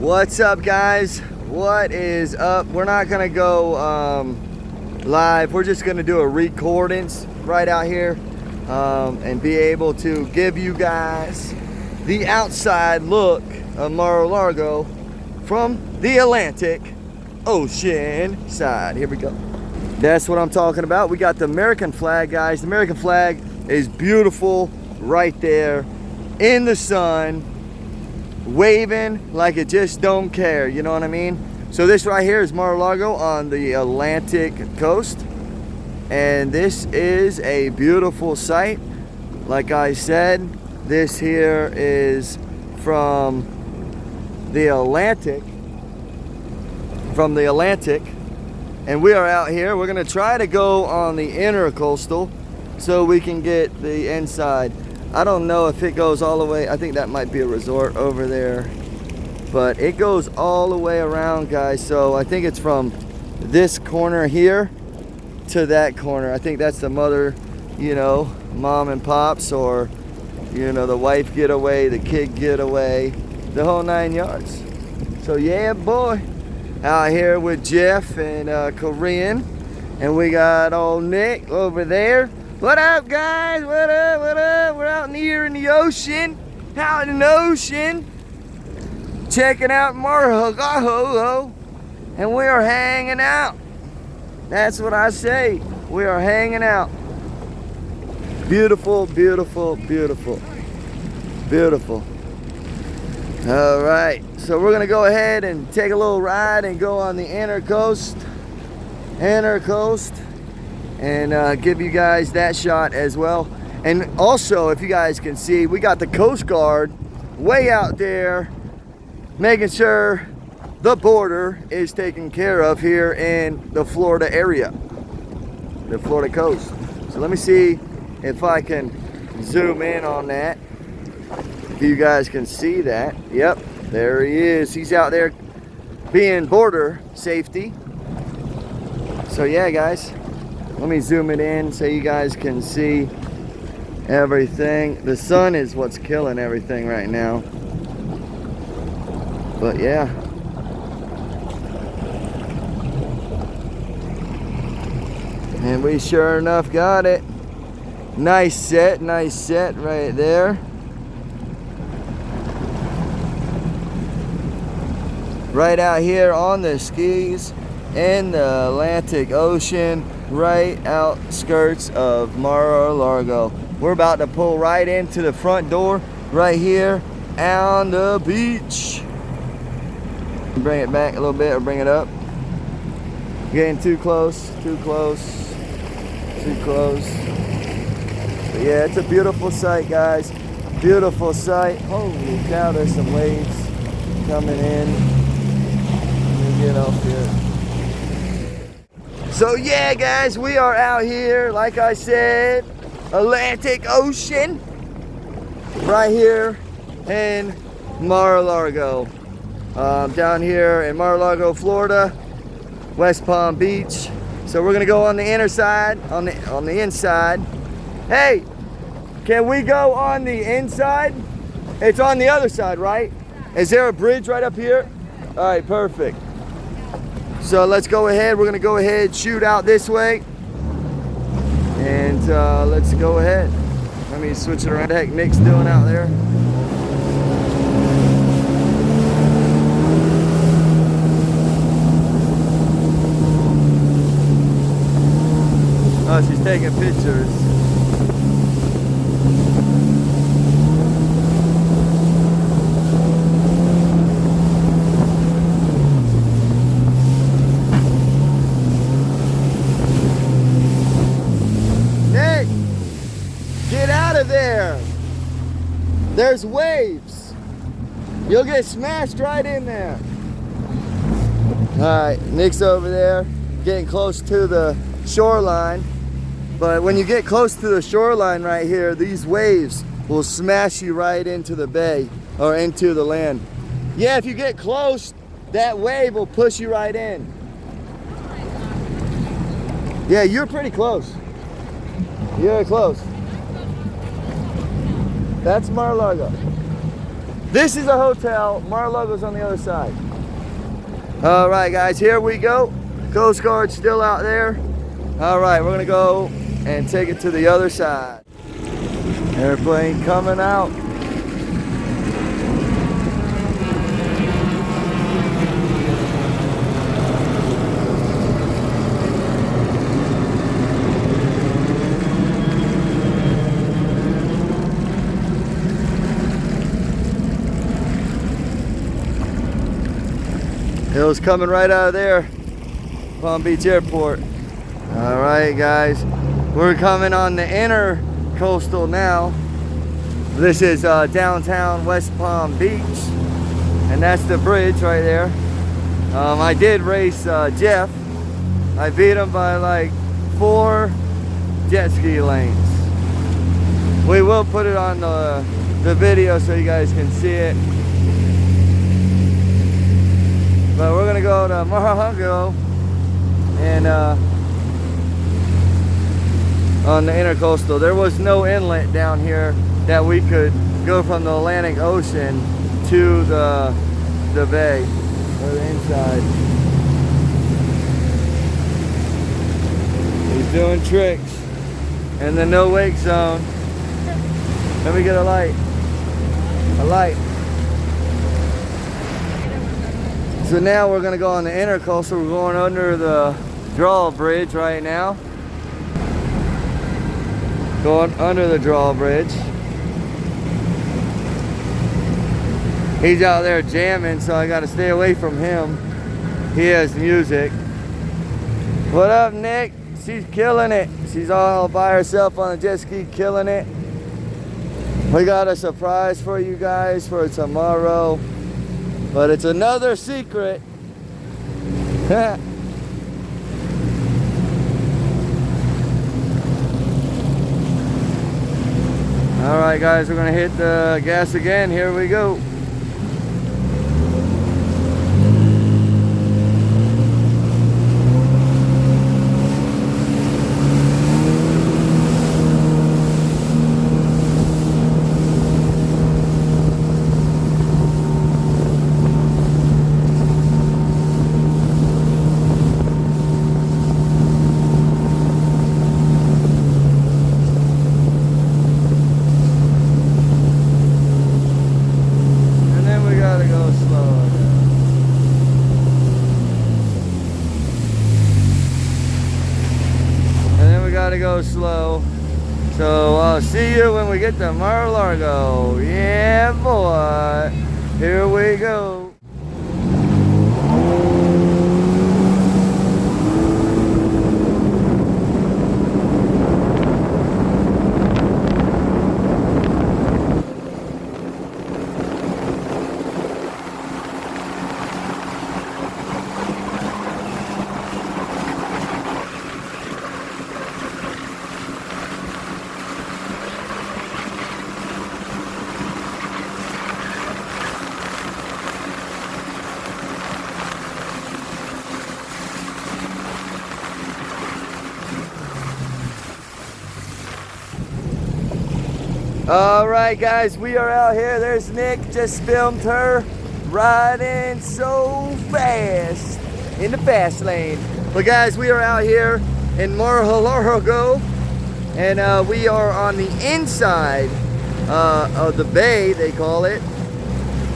What's up, guys? What is up? We're not gonna go live. We're just gonna do a recordings right out here and be able to give you guys the outside look of Mar-a-Lago from the Atlantic Ocean side. Here we go. That's what I'm talking about. We got the American flag, guys. The American flag is beautiful right there in the sun, waving like it just don't care, you know what I mean? So this right here is Mar-a-Lago on the Atlantic coast, and this is a beautiful sight. Like I said, this here is from the Atlantic, and we are out here. We're gonna try to go on the intercoastal so we can get the inside. I don't know if it goes all the way. I think that might be a resort over there, but it goes all the way around, guys. So I think it's from this corner here to that corner. I think that's the mother, you know, mom and pops, or, you know, the wife getaway, the kid getaway, the whole 9 yards. So yeah, boy, out here with Jeff and Korean, and we got old Nick over there. What up, guys? What up? What up? We're out here in the ocean, checking out Mar-a-Lago, and we are hanging out. That's what I say. We are hanging out. Beautiful, beautiful, beautiful, beautiful. All right, so we're gonna go ahead and take a little ride and go on the intercoast, and give you guys that shot as well. And also, if you guys can see, we got the Coast Guard way out there making sure the border is taken care of here in the Florida area, the Florida coast. So let me see if I can zoom in on that, if you guys can see that. Yep, there he is. He's out there being border safety. So yeah, guys, let me zoom it in so you guys can see everything. The sun is what's killing everything right now. But yeah. And we sure enough got it. Nice set right there. Right out here on the skis in the Atlantic Ocean, right outskirts of Mar-a-Lago. We're about to pull right into the front door right here on the beach. Bring it back a little bit, or bring it up. Getting too close, too close, too close. But yeah, it's a beautiful sight, guys. Beautiful sight. Holy cow, there's some waves coming in. Let me get off here. So yeah, guys, we are out here, like I said, Atlantic Ocean, right here in Mar-a-Lago. Down here in Mar-a-Lago, Florida, West Palm Beach. So we're gonna go on the inner side, on the inside. Hey, can we go on the inside? It's on the other side, right? Is there a bridge right up here? All right, perfect. So let's go ahead. We're gonna go ahead, shoot out this way, and let's go ahead. Let me switch it around. What the heck Nick's doing out there? Oh, she's taking pictures. Nick, get out of there. There's waves. You'll get smashed right in there. All right, Nick's over there getting close to the shoreline. But when you get close to the shoreline right here, these waves will smash you right into the bay or into the land. Yeah, if you get close, that wave will push you right in. Yeah, you're pretty close. You're close. That's Mar-a-Lago. This is a hotel. Mar-a-Lago's on the other side. All right, guys, here we go. Coast Guard's still out there. All right, we're gonna go and take it to the other side. Airplane coming out. It was coming right out of there, Palm Beach Airport. All right, guys, we're coming on the inner coastal now. This is downtown West Palm Beach, and that's the bridge right there. I did race Jeff. I beat him by like 4 jet ski lanes. We will put it on the video so you guys can see it. But we're gonna go to Mar-a-Lago and on the intercoastal. There was no inlet down here that we could go from the Atlantic Ocean to the bay or the inside. He's doing tricks in the no wake zone. Let me get a light. A light. So now we're gonna go on the intercoastal. We're going under the drawbridge right now. Going under the drawbridge. He's out there jamming, so I gotta stay away from him. He has music. What up, Nick? She's killing it. She's all by herself on a jet ski, killing it. We got a surprise for you guys for tomorrow. But it's another secret. All right, guys, we're gonna hit the gas again. Here we go. Gotta go slow. So I'll see you when we get to Mar-a-Lago. Yeah, boy. Here we go. All right, guys, we are out here. There's Nick, just filmed her riding so fast in the fast lane. But guys, we are out here in Mar-a-Lago, and we are on the inside of the bay, they call it,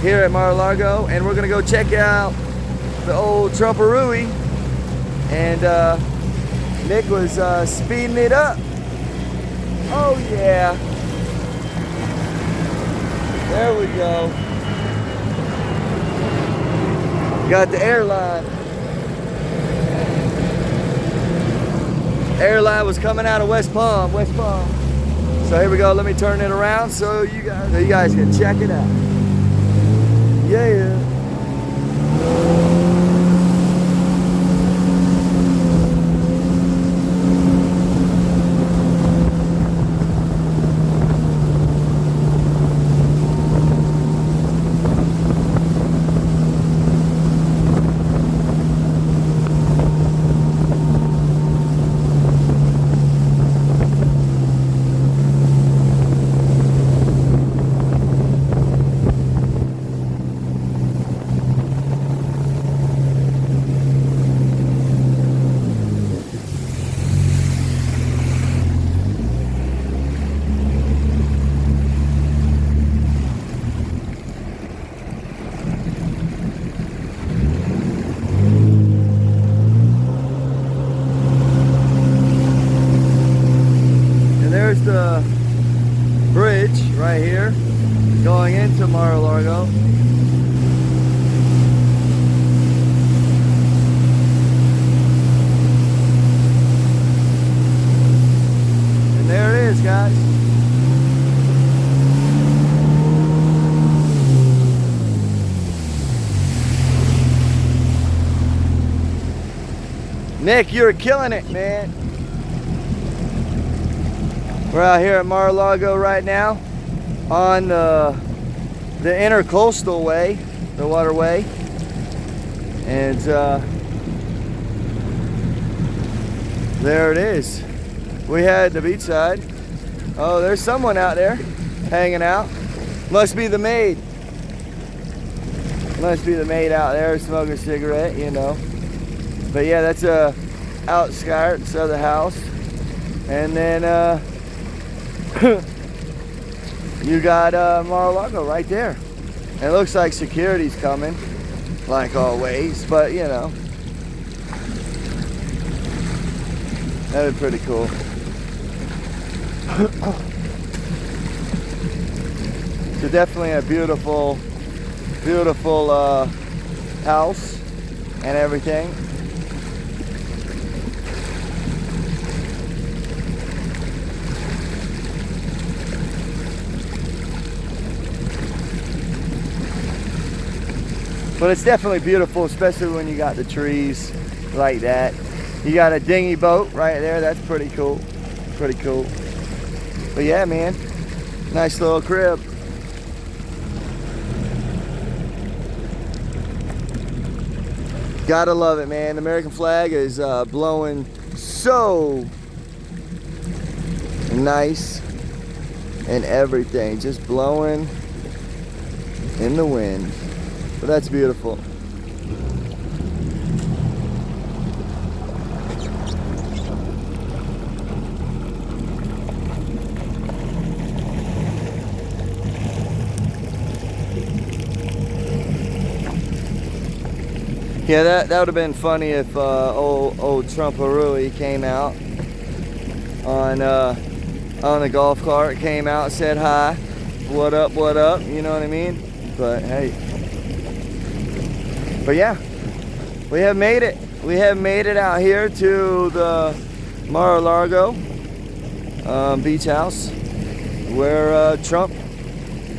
here at Mar-a-Lago, and we're gonna go check out the old Trumparooie. And Nick was speeding it up. Oh yeah. There we go. Got the airline. Airline was coming out of West Palm. So here we go. Let me turn it around so you guys can check it out. Yeah. Nick, you're killing it, man. We're out here at Mar-a-Lago right now on the Intercoastal Way, the waterway. And there it is. We had the beachside. Oh, there's someone out there hanging out. Must be the maid. Must be the maid out there smoking a cigarette, you know. But yeah, that's outskirts of the house. And then you got Mar-a-Lago right there. And it looks like security's coming, like always, but you know. That was pretty cool. So definitely a beautiful, beautiful house and everything. But it's definitely beautiful, especially when you got the trees like that. You got a dinghy boat right there. That's pretty cool. Pretty cool. But yeah, man, nice little crib. Gotta love it, man. The American flag is blowing so nice and everything. Just blowing in the wind. But that's beautiful. Yeah, that would have been funny if old Trumparooey came out on the golf cart, came out, said hi, what up, you know what I mean? But hey, but yeah, we have made it. We have made it out here to the Mar-a-Lago beach house where Trump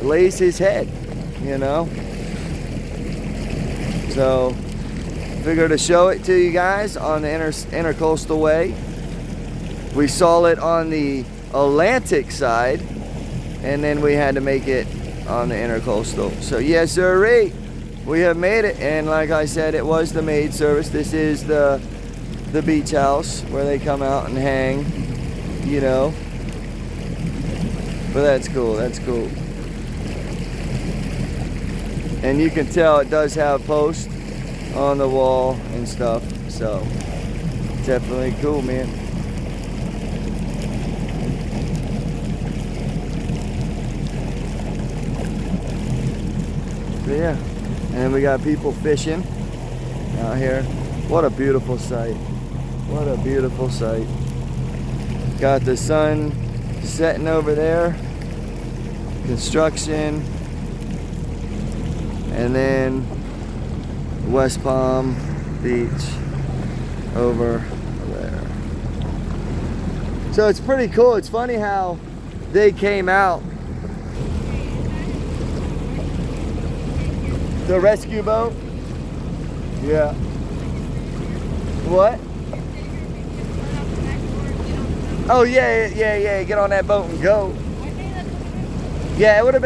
lays his head, you know? So figured to show it to you guys on the Intercoastal Way. We saw it on the Atlantic side, and then we had to make it on the Intercoastal. So yes, sirree, we have made it. And like I said, it was the maid service. This is the beach house where they come out and hang, you know. But that's cool. That's cool. And you can tell it does have posts on the wall and stuff, so definitely cool, man. So yeah, and we got people fishing out here. What a beautiful sight. What a beautiful sight. Got the sun setting over there, construction, and then West Palm Beach over there. So it's pretty cool. It's funny how they came out. The rescue boat? Yeah. What? Oh yeah. Get on that boat and go. Yeah, it would have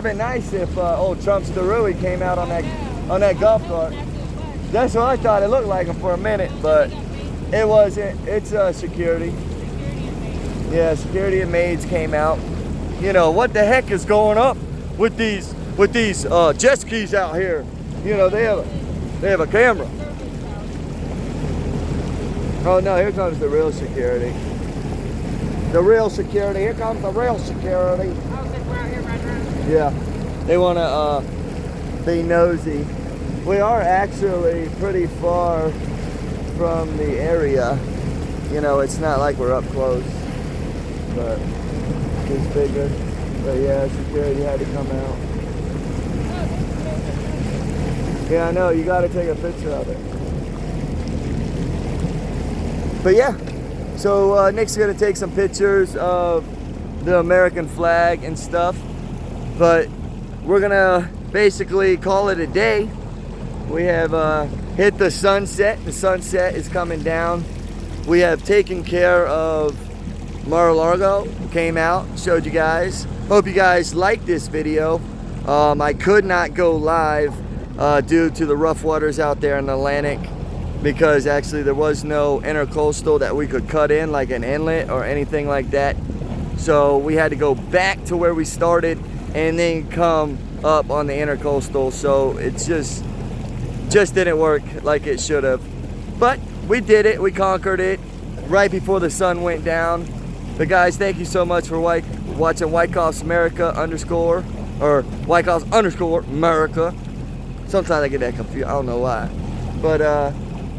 been nice if old Trumparooey came out on that golf cart. That's what I thought it looked like him for a minute, but it wasn't. It's security. Yeah, security and maids came out. You know, what the heck is going up with these jet skis out here? You know, they have a camera. Oh no, here comes the real security. The real security. Here comes the real security. Yeah, they want to be nosy. We are actually pretty far from the area. You know, it's not like we're up close, but it's bigger. But yeah, security had to come out. Yeah, I know, you got to take a picture of it. But yeah, so Nick's going to take some pictures of the American flag and stuff. But we're gonna basically call it a day We have hit the sunset. The sunset is coming down. We have taken care of Mar-a-Lago. Came out, showed you guys. Hope you guys like this video. I could not go live due to the rough waters out there in the Atlantic, because actually there was no intercoastal that we could cut in, like an inlet or anything like that. So we had to go back to where we started and then come up on the intercoastal. So it's just didn't work like it should have. But we did it, we conquered it right before the sun went down. But guys, thank you so much for watching Whitecaps America _ or Whitecaps _ America. Sometimes I get that confused, I don't know why. But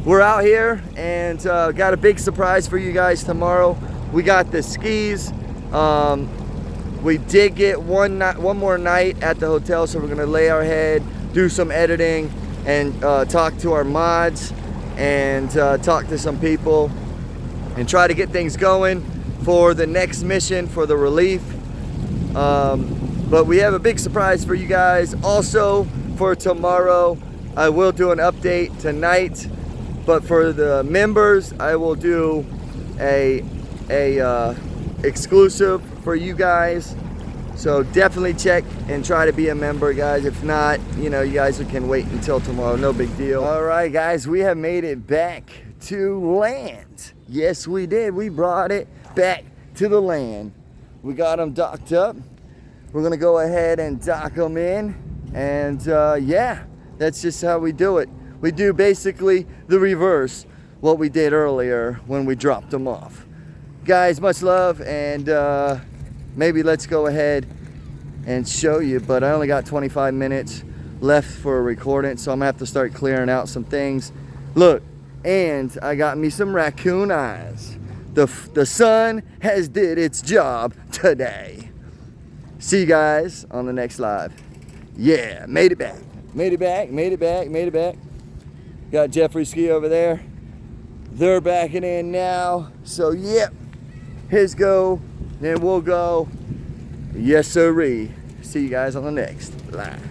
we're out here and got a big surprise for you guys tomorrow. We got the skis. We did get one more night at the hotel, so we're gonna lay our head, do some editing, and talk to our mods and talk to some people and try to get things going for the next mission for the relief. But we have a big surprise for you guys. Also for tomorrow, I will do an update tonight, but for the members, I will do a exclusive for you guys. So definitely check and try to be a member, guys. If not, you know, you guys can wait until tomorrow. No big deal. All right, guys, we have made it back to land. Yes, we did. We brought it back to the land. We got them docked up. We're gonna go ahead and dock them in. And yeah, that's just how we do it. We do basically the reverse what we did earlier when we dropped them off. Guys, much love, and maybe let's go ahead and show you, but I only got 25 minutes left for a recording, so I'm gonna have to start clearing out some things. Look, and I got me some raccoon eyes. The sun has did its job today. See you guys on the next live. Yeah, made it back. Made it back, made it back, made it back. Got Jeffrey Ski over there. They're backing in now. So yep, his go, then we'll go. Yes sirree. See you guys on the next live.